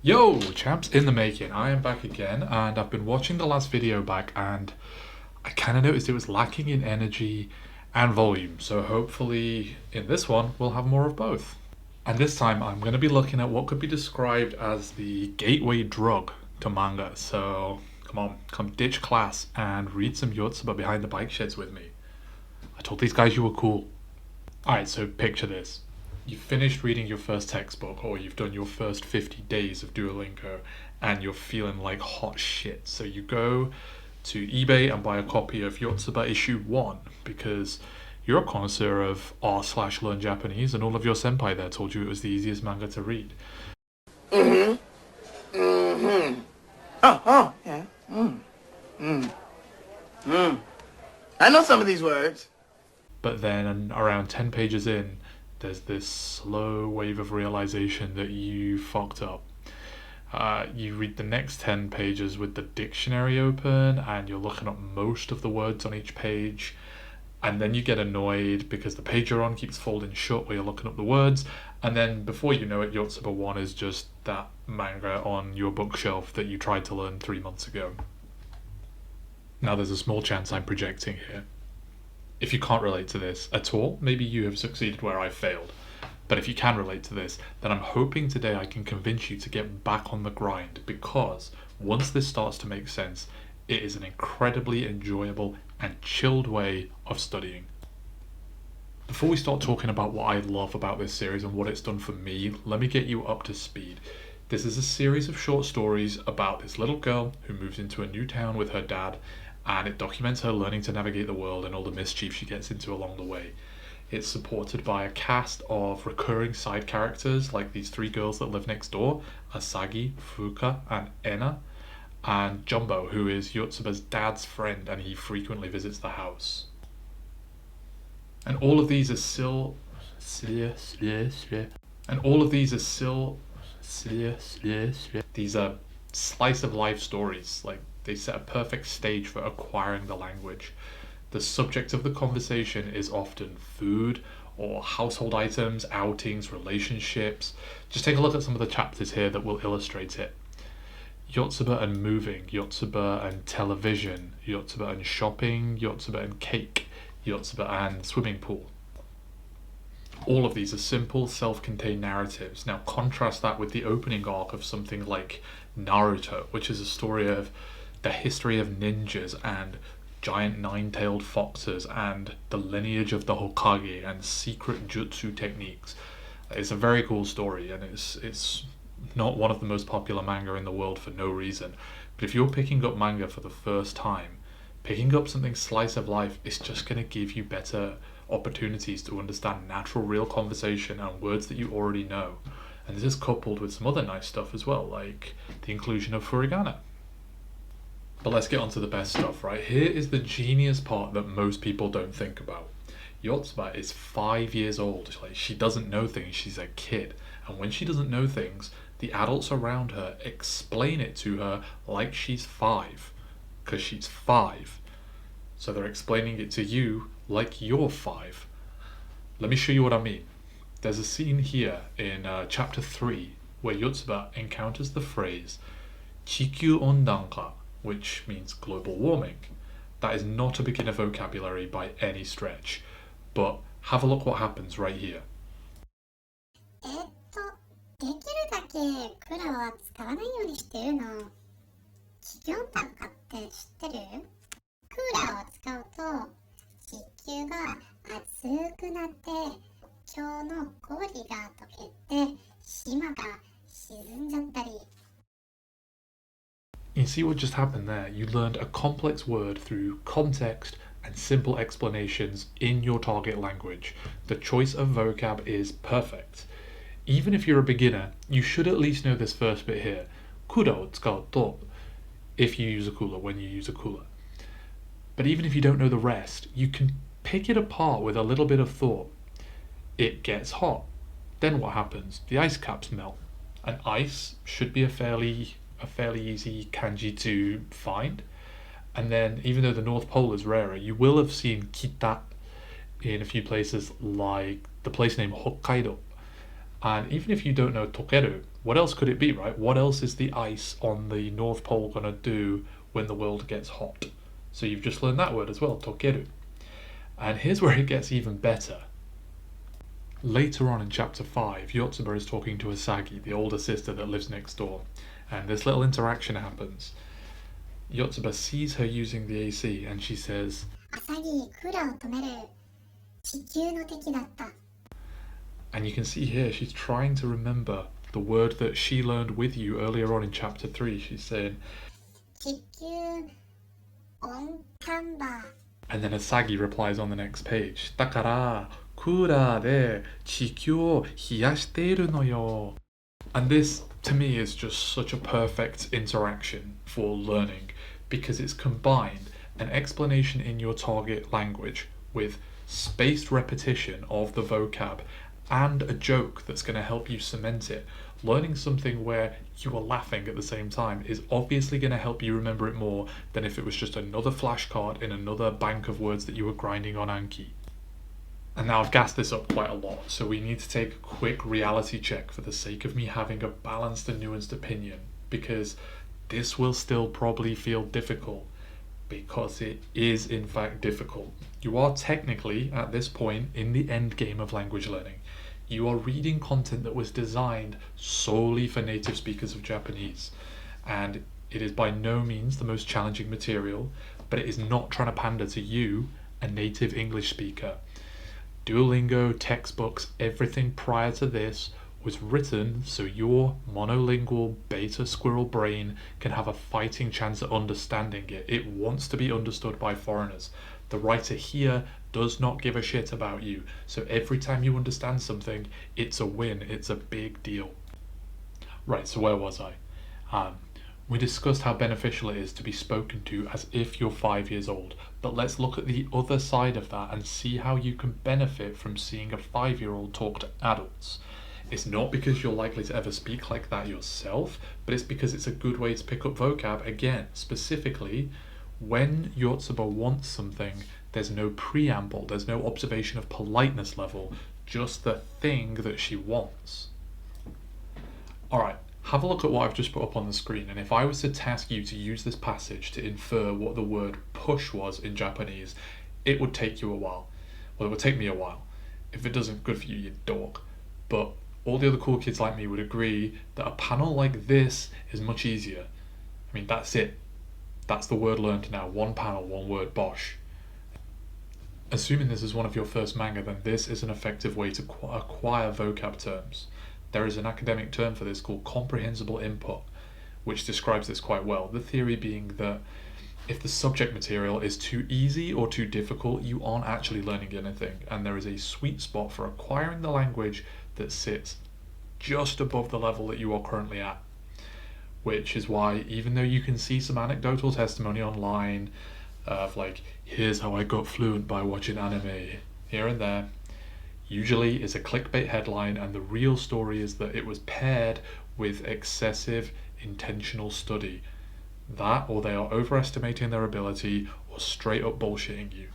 Yo, chaps, in the making. I am back again, and I've been watching the last video back, and I kind of noticed it was lacking in energy and volume. So hopefully, in this one, we'll have more of both. And this time, I'm going to be looking at what could be described as the gateway drug to manga. So come on, come ditch class and read some Yotsuba behind the bike sheds with me. I told these guys you were cool. Alright, so picture this. You've finished reading your first textbook, or you've done your first 50 days of Duolingo, and you're feeling like hot shit. So you go to eBay and buy a copy of Yotsuba issue 1 because you're a connoisseur of r/learn Japanese, and all of your senpai there told you it was the easiest manga to read. Yeah. I know some of these words. But then around 10 pages in, there's this slow wave of realization that you fucked up. You read the next 10 pages with the dictionary open, and you're looking up most of the words on each page, and then you get annoyed because the page you're on keeps folding shut while you're looking up the words, and then before you know it, Yotsuba 1 is just that manga on your bookshelf that you tried to learn 3 months ago. Now there's a small chance I'm projecting here. If you can't relate to this at all, maybe you have succeeded where I failed. But if you can relate to this, then I'm hoping today I can convince you to get back on the grind, because once this starts to make sense, it is an incredibly enjoyable and chilled way of studying. Before we start talking about what I love about this series and what it's done for me, let me get you up to speed. This is a series of short stories about this little girl who moves into a new town with her dad, and it documents her learning to navigate the world and all the mischief she gets into along the way. It's supported by a cast of recurring side characters like these 3 girls that live next door, Asagi, Fuka, and Ena, and Jumbo, who is Yotsuba's dad's friend, and he frequently visits the house. And all of these are these are slice of life stories. Like, they set a perfect stage for acquiring the language. The subject of the conversation is often food or household items, outings, relationships. Just take a look at some of the chapters here that will illustrate it. Yotsuba and moving, Yotsuba and television, Yotsuba and shopping, Yotsuba and cake, Yotsuba and swimming pool. All of these are simple, self-contained narratives. Now contrast that with the opening arc of something like Naruto, which is a story of the history of ninjas and giant 9-tailed foxes and the lineage of the Hokage and secret jutsu techniques. It's a very cool story, and it's not one of the most popular manga in the world for no reason. But if you're picking up manga for the first time, picking up something slice of life is just going to give you better opportunities to understand natural, real conversation and words that you already know. And this is coupled with some other nice stuff as well, like the inclusion of furigana. But let's get on to the best stuff, right? Here is the genius part that most people don't think about. Yotsuba is 5 years old. Like, she doesn't know things, she's a kid. And when she doesn't know things, the adults around her explain it to her like she's 5. Because she's 5. So they're explaining it to you like you're 5. Let me show you what I mean. There's a scene here in chapter 3 where Yotsuba encounters the phrase Chikyu ondanka, which means global warming. That is not a beginner vocabulary by any stretch, but have a look what happens right here. できるだけクラは使わないようにしてるの。気温暖化って知ってる？クーラーを使うと地球が熱くなって今日の氷が溶けて島が沈んじゃったり。You see what just happened there? You learned a complex word through context and simple explanations in your target language. The choice of vocab is perfect. Even if you're a beginner, you should at least know this first bit here. Kura o tsukau to, if you use a cooler, when you use a cooler. But even if you don't know the rest, you can pick it apart with a little bit of thought. It gets hot. Then what happens? The ice caps melt. And ice should be a fairly easy kanji to find. And then, even though the North Pole is rarer, you will have seen kita in a few places like the place named Hokkaido. And even if you don't know tokeru, What else could it be, right? What else is the ice on the North Pole going to do when the world gets hot? So you've just learned that word as well, tokeru. And here's where it gets even better. Later on in chapter 5, Yotsuba is talking to Asagi, the older sister that lives next door, and this little interaction happens. Yotsuba sees her using the AC and she says, アサギ、クーラーを止める。地球の敵だった。 and you can see here she's trying to remember the word that she learned with you earlier on in chapter 3. She's saying, 地球温暖化。 and then Asagi replies on the next page, だからクーラーで地球を冷やしているのよ. And this, to me, is just such a perfect interaction for learning because it's combined an explanation in your target language with spaced repetition of the vocab and a joke that's going to help you cement it. Learning something where you are laughing at the same time is obviously going to help you remember it more than if it was just another flashcard in another bank of words that you were grinding on Anki. And now I've gassed this up quite a lot, so we need to take a quick reality check for the sake of me having a balanced and nuanced opinion, because this will still probably feel difficult, because it is in fact difficult. You are technically, at this point, in the end game of language learning. You are reading content that was designed solely for native speakers of Japanese, and it is by no means the most challenging material, but it is not trying to pander to you, a native English speaker. Duolingo, textbooks, everything prior to this was written so your monolingual beta squirrel brain can have a fighting chance at understanding it. It wants to be understood by foreigners. The writer here does not give a shit about you. So every time you understand something, it's a win. It's a big deal. Right, so where was I? We discussed how beneficial it is to be spoken to as if you're 5 years old, but let's look at the other side of that and see how you can benefit from seeing a 5-year-old talk to adults. It's not because you're likely to ever speak like that yourself, but it's because it's a good way to pick up vocab. Again, specifically, when Yotsuba wants something, there's no preamble, there's no observation of politeness level, just the thing that she wants. Alright, have a look at what I've just put up on the screen, and if I was to task you to use this passage to infer what the word push was in Japanese, it would take you a while. Well, it would take me a while. If it doesn't, good for you, you dork. But all the other cool kids like me would agree that a panel like this is much easier. I mean, that's it. That's the word learned now. One panel, one word, bosh. Assuming this is one of your first manga, then this is an effective way to acquire vocab terms. There is an academic term for this called comprehensible input, which describes this quite well. The theory being that if the subject material is too easy or too difficult, you aren't actually learning anything, and there is a sweet spot for acquiring the language that sits just above the level that you are currently at. Which is why, even though you can see some anecdotal testimony online of like, here's how I got fluent by watching anime, here and there, usually it's a clickbait headline, and the real story is that it was paired with excessive intentional study. That, or they are overestimating their ability, or straight up bullshitting you.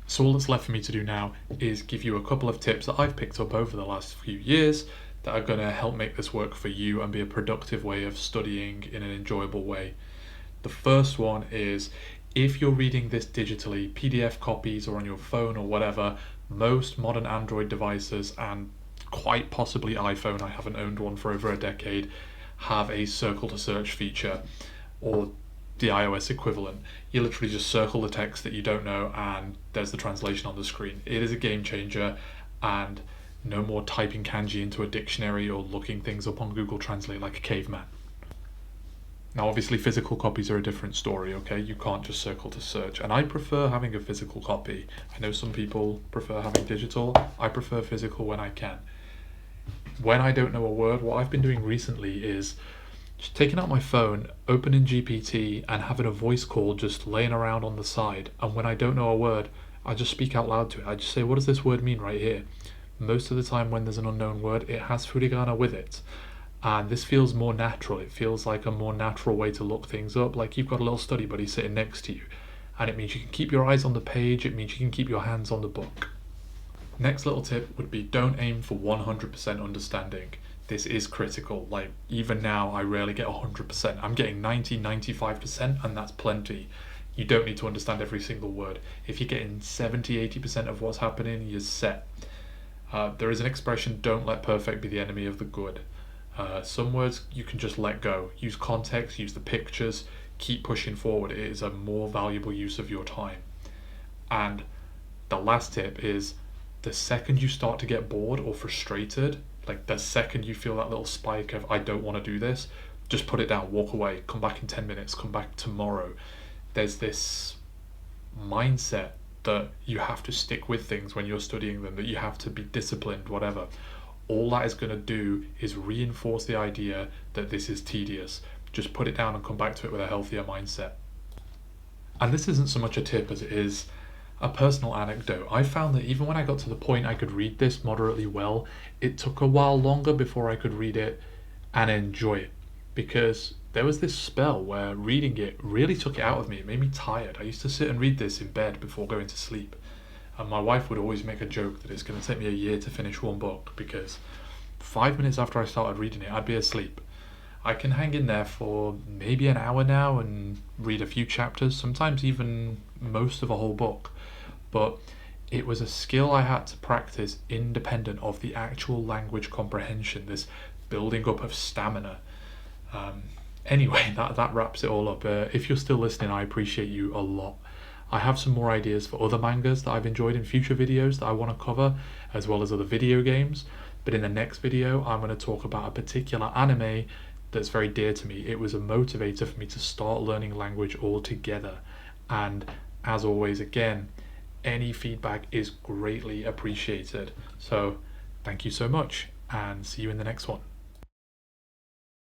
So all that's left for me to do now is give you a couple of tips that I've picked up over the last few years that are going to help make this work for you and be a productive way of studying in an enjoyable way. The first one is, if you're reading this digitally, PDF copies or on your phone or whatever, most modern Android devices and quite possibly iPhone, I haven't owned one for over a decade, have a circle to search feature, or the iOS equivalent. You literally just circle the text that you don't know and there's the translation on the screen. It is a game changer, and no more typing kanji into a dictionary or looking things up on Google Translate like a caveman. Now obviously physical copies are a different story, okay? You can't just circle to search, and I prefer having a physical copy. I know some people prefer having digital. I prefer physical when I can. When I don't know a word, what I've been doing recently is just taking out my phone, opening GPT, and having a voice call just laying around on the side, and when I don't know a word, I just speak out loud to it. I just say, what does this word mean right here? Most of the time when there's an unknown word, it has furigana with it. And this feels more natural. It feels like a more natural way to look things up, like you've got a little study buddy sitting next to you. And it means you can keep your eyes on the page, it means you can keep your hands on the book. Next little tip would be, don't aim for 100% understanding. this is critical. Like, even now, I rarely get 100%. I'm getting 90, 95%, and that's plenty. You don't need to understand every single word. If you're getting 70, 80% of what's happening, you're set. There is an expression, don't let perfect be the enemy of the good. Some words you can just let go. Use context, use the pictures, keep pushing forward. It is a more valuable use of your time. And the last tip is, the second you start to get bored or frustrated, like the second you feel that little spike of, I don't want to do this, just put it down, walk away, come back in 10 minutes, come back tomorrow. There's this mindset that you have to stick with things when you're studying them, that you have to be disciplined, whatever. All that is going to do is reinforce the idea that this is tedious. Just put it down and come back to it with a healthier mindset. And this isn't so much a tip as it is a personal anecdote. I found that even when I got to the point I could read this moderately well, it took a while longer before I could read it and enjoy it, because there was this spell where reading it really took it out of me. It made me tired. I used to sit and read this in bed before going to sleep, and my wife would always make a joke that it's going to take me a year to finish one book, because 5 minutes after I started reading it, I'd be asleep. I can hang in there for maybe an hour now and read a few chapters, sometimes even most of a whole book. But it was a skill I had to practice independent of the actual language comprehension, this building up of stamina. Anyway, that wraps it all up. If you're still listening, I appreciate you a lot. I have some more ideas for other mangas that I've enjoyed in future videos that I want to cover, as well as other video games. But in the next video, I'm going to talk about a particular anime that's very dear to me. It was a motivator for me to start learning language altogether. And as always, again, any feedback is greatly appreciated. So thank you so much, and see you in the next one.